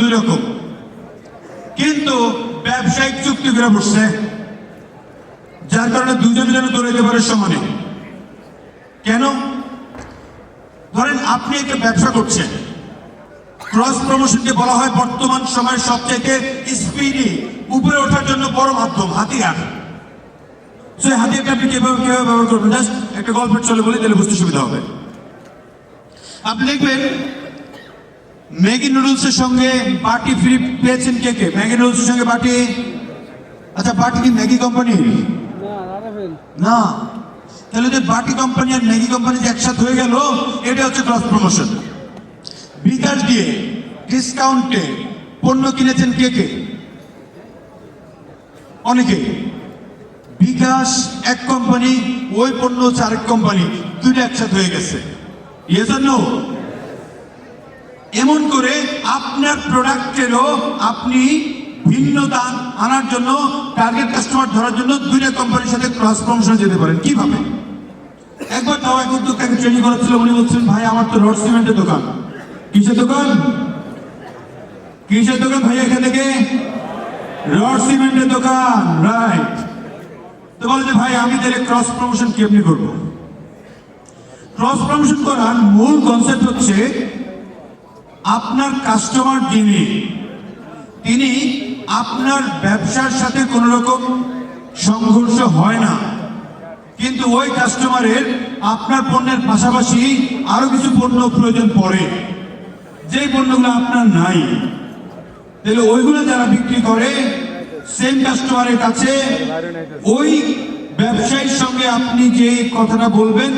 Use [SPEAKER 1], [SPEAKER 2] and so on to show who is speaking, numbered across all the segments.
[SPEAKER 1] দুই রকম, কিন্তু ব্যবসায়িক চুক্তি করে বসছে, যার কারণে দুজন যেন দৌড়াইতে পারে সমানে। কেন? ধরেন আপনি একটা ব্যবসা করছেন, ক্রস প্রমোশনকে বলা হয় বর্তমান সময়ের সবচেয়ে স্পিডি উপরে ওঠার জন্য বড় মাধ্যম, হাতিয়ার। সেই হাতিয়ারটা আপনি কিভাবে ব্যবহার করবেন, জাস্ট একটা গল্পের চলে বলি, তাহলে বুঝতে সুবিধা হবে। আপনি দেখবেন ম্যাগি নুডলসের সঙ্গে বাটি ফ্রি পেয়েছেন কে কে? ম্যাগি নুডলসের সঙ্গে বাটি, আচ্ছা বাটি কি ম্যাগি কোম্পানি? না। তাহলে যে বাটি কোম্পানি আর ম্যাগি কোম্পানি যে একসাথে হয়ে গেল, এটা হচ্ছে ক্রস প্রমোশন। বিকাশ দিয়ে ডিসকাউন্টে পণ্য কিনেছেন কে কে? অনেকে। বিকাশ এক কোম্পানি, ওই পণ্য হচ্ছে আরেক কোম্পানি, দুইটা একসাথে হয়ে গেছে। Yes or no? এমন করে আপনার প্রোডাক্টেরও আপনি ভিন্নতা আনার জন্য, টার্গেট কাস্টমার ধরার জন্য দুইটা কোম্পানির সাথে ক্রস প্রমোশন যেতে পারেন। কিভাবে? একবার তাও এক উদ্যোক্তাকে ট্রেনিং করাচ্ছিল, উনি বলছেন ভাই আমার তো রড সিমেন্টের দোকান। কিসের দোকান? কিসের দোকান ভাই? এখান থেকে রড সিমেন্টের দোকান, রাইট। তো বলে যে ভাই আমি তাহলে ক্রস প্রমোশন কেমনি করবো? ক্রস প্রমোশন করার মূল কনসেপ্ট হচ্ছে আপনার কাস্টমার তিনি আপনার ব্যবসার সাথে কোনো রকম সংঘর্ষ হয় না, কিন্তু ওই কাস্টমারের আপনার পণ্যের পাশাপাশি আরো কিছু পণ্য প্রয়োজন পড়ে, যে পণ্যগুলো আপনার নাই। তাহলে ওইগুলো যারা বিক্রি করে সেম কাস্টমারের কাছে, ওই ব্যবসায়ীর সঙ্গে আপনি যে কথাটা বলবেন,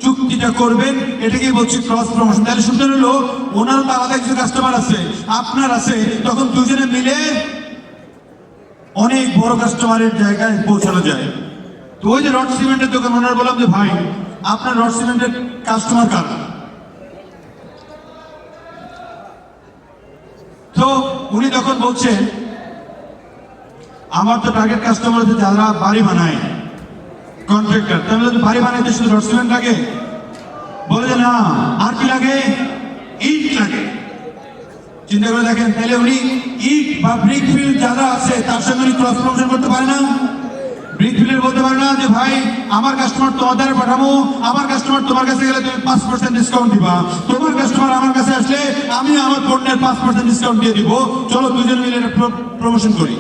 [SPEAKER 1] চুক্তিটা করবেন, এটাকে বলছি ক্রস প্রমোশন। তাহলে সুন্দর হলো ওনার তো আলাদা কিছু কাস্টমার আছে, আপনার আছে, তখন দুজনে মিলে অনেক বড় কাস্টমারের জায়গায় পৌঁছানো যায়। তো ওই যে রড সিমেন্টের দোকান, ওনার বললাম যে ভাই আপনার রড সিমেন্টের কাস্টমার কারা? তো উনি তখন বলছেন আমার তো টার্গেট কাস্টমার হচ্ছে যারা বাড়ি বানায়, কন্ট্রাক্টর। তাহলে বাড়ি বানাইতে শুধু রড সিমেন্ট লাগে? বলে যে না, আর কি লাগে? ইট লাগে। চিন্তা করে দেখেন, তাহলে উনি ইট বা ব্রিক ফিল যারা আছে তার সঙ্গে উনি ক্রস প্রমোশন করতে পারে না? ব্রিক ফিলের বলতে পারে না যে ভাই আমার কাস্টমার তোমার দ্বারা পাঠাবো, আমার কাস্টমার তোমার কাছে গেলে তুমি 5% ডিসকাউন্ট দিবা, তোমার কাস্টমার আমার কাছে আসলে আমি আমার পণ্যের 5% ডিসকাউন্ট দিয়ে দিব, চলো দুজন মিলে প্রমোশন করি।